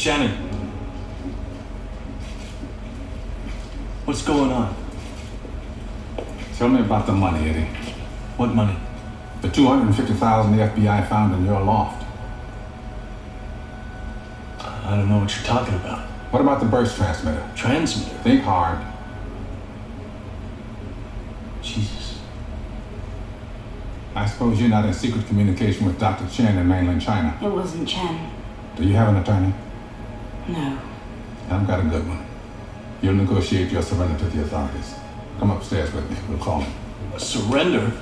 Shannon. What's going on? Tell me about the money, Eddie. What money? The $250,000 the FBI found in your loft. I don't know what you're talking about. What about the burst transmitter? Transmitter? Think hard. Jesus. I suppose you're not in secret communication with Dr. Chen in mainland China. It wasn't Chen. Do you have an attorney? No. I've got a good one. You'll negotiate your surrender to the authorities. Come upstairs with me. We'll call them. Surrender?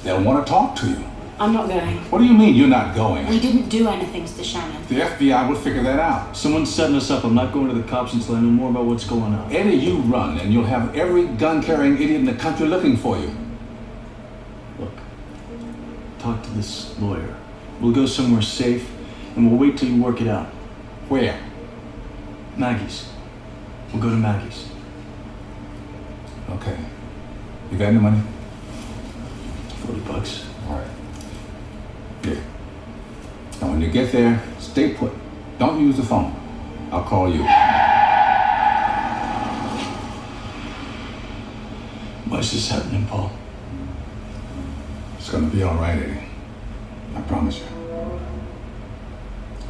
They'll want to talk to you. I'm not going. What do you mean you're not going? We didn't do anything, Mr. Shannon. The FBI will figure that out. Someone's setting us up. I'm not going to the cops until I know more about what's going on. Eddie, you run, and you'll have every gun-carrying idiot in the country looking for you. Look, talk to this lawyer. We'll go somewhere safe, and we'll wait till you work it out. Where? Maggie's. We'll go to Maggie's. Okay. You got any money? $40. All right. Here. Now, when you get there, stay put. Don't use the phone. I'll call you. Why is this happening, Paul? It's gonna be all right, Eddie. I promise you.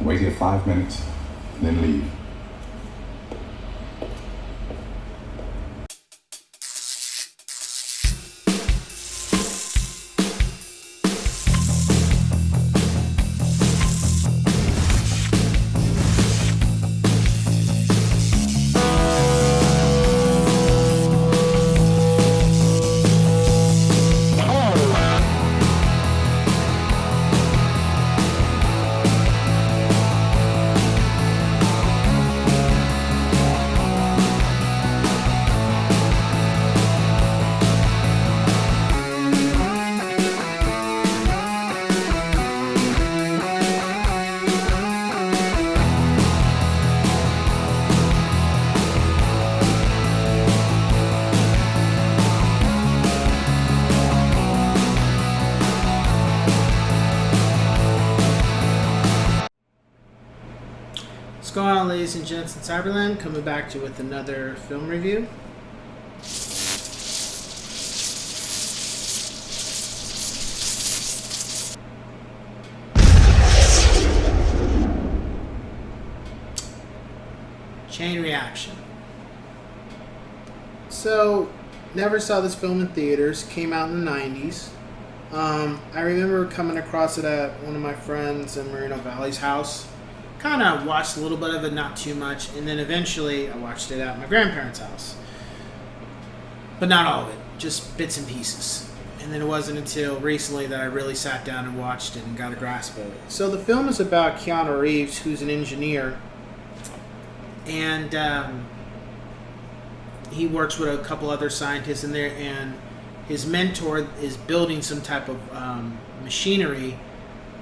Wait here 5 minutes, then leave. What's going on, ladies and gents in Cyberland? Coming back to you with another film review. Chain Reaction. So, never saw this film in theaters. Came out in the 90s. I remember coming across it at one of my friends in Moreno Valley's house. Kind of watched a little bit of it, not too much, and then eventually I watched it at my grandparents' house. But not all of it, just bits and pieces. And then it wasn't until recently that I really sat down and watched it and got a grasp of it. So the film is about Keanu Reeves, who's an engineer, and he works with a couple other scientists in there, and his mentor is building some type of machinery.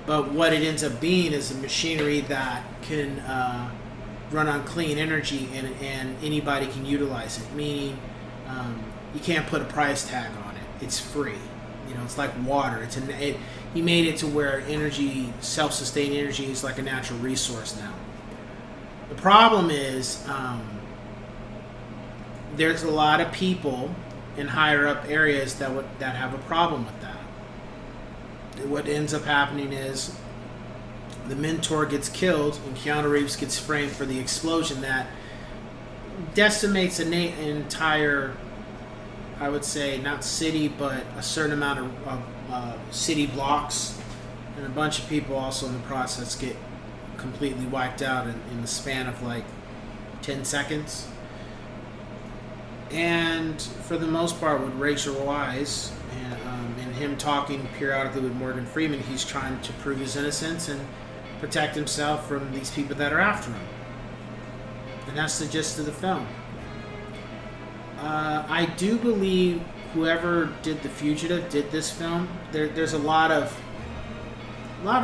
But what it ends up being is a machinery that can run on clean energy, and anybody can utilize it. Meaning, you can't put a price tag on it. It's free. You know, it's like water. He made it to where energy, self-sustained energy, is like a natural resource now. The problem is, there's a lot of people in higher up areas that have a problem with that. What ends up happening is the mentor gets killed and Keanu Reeves gets framed for the explosion that decimates an entire, I would say, not city, but a certain amount of city blocks, and a bunch of people also in the process get completely wiped out in the span of like 10 seconds. And for the most part, with Rachel Weisz and him talking periodically with Morgan Freeman, he's trying to prove his innocence and protect himself from these people that are after him. And that's the gist of the film. I do believe whoever did The Fugitive did this film. There's a lot of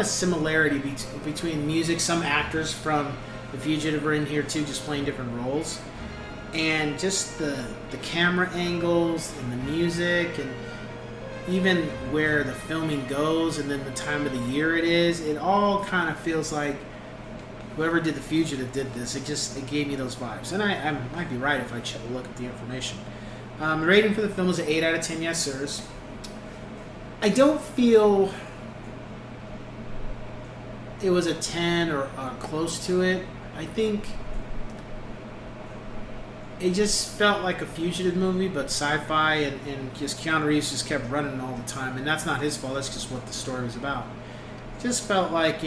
similarity between music. Some actors from The Fugitive are in here too, just playing different roles. And just the camera angles and the music, and even where the filming goes, and then the time of the year it is, it all kind of feels like whoever did The Fugitive did this. It gave me those vibes, and I might be right if I look at the information. The rating for the film was an 8 out of 10. Yes, sirs. I don't feel it was a 10 or close to it. I think it just felt like a Fugitive movie, but sci-fi, and just Keanu Reeves just kept running all the time, and that's not his fault. That's just what the story was about. Just felt like,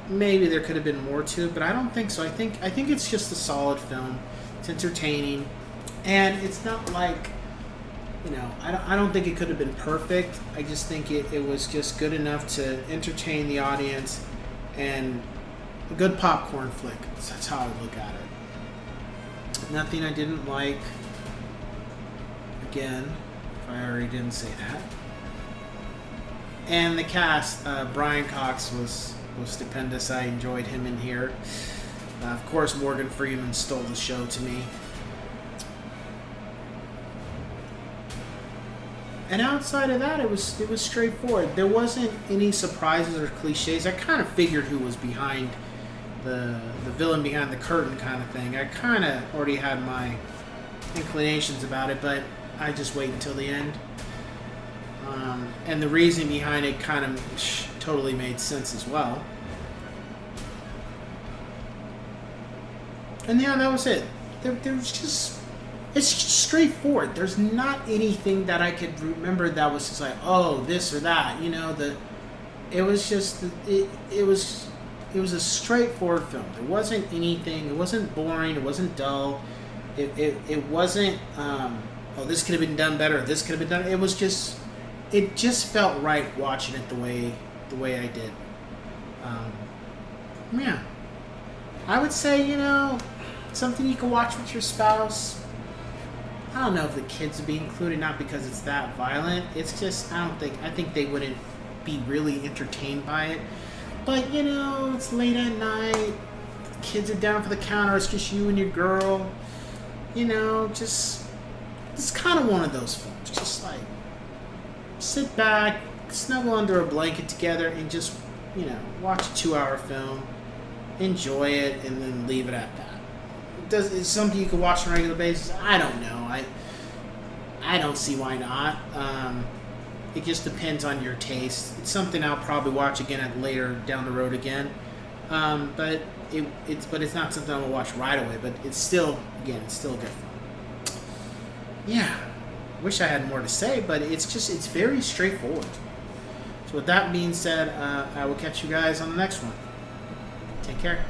maybe there could have been more to it, but I don't think so. I think it's just a solid film. It's entertaining, and it's not like, I don't think it could have been perfect. I just think it was just good enough to entertain the audience, and a good popcorn flick. That's how I would look at it. Nothing I didn't like. Again, if I already didn't say that. And the cast, Brian Cox was stupendous. I enjoyed him in here. Of course, Morgan Freeman stole the show to me. And outside of that, it was straightforward. There wasn't any surprises or cliches. I kind of figured who was behind the villain behind the curtain kind of thing. I kind of already had my inclinations about it, but I just wait until the end. And the reason behind it kind of totally made sense as well. And yeah, that was it. There was just... It's just straightforward. There's not anything that I could remember that was just like, oh, this or that. It was just... It was a straightforward film. There wasn't anything... It wasn't boring. It wasn't dull. It wasn't... oh, this could have been done better. This could have been done... It was just... It just felt right watching it the way I did. Yeah. I would say, something you can watch with your spouse. I don't know if the kids would be included, not because it's that violent. It's just, I think they wouldn't be really entertained by it. But, it's late at night. Kids are down for the counter. It's just you and your girl. It's kind of one of those films. Just like, sit back, snuggle under a blanket together, and just, watch a 2-hour film, enjoy it, and then leave it at that. Is something you can watch on a regular basis? I don't know. I don't see why not. It just depends on your taste. It's something I'll probably watch again later down the road again. But it's not something I'm gonna watch right away. But it's still a good film. Yeah. Wish I had more to say, but it's very straightforward. So with that being said, I will catch you guys on the next one. Take care.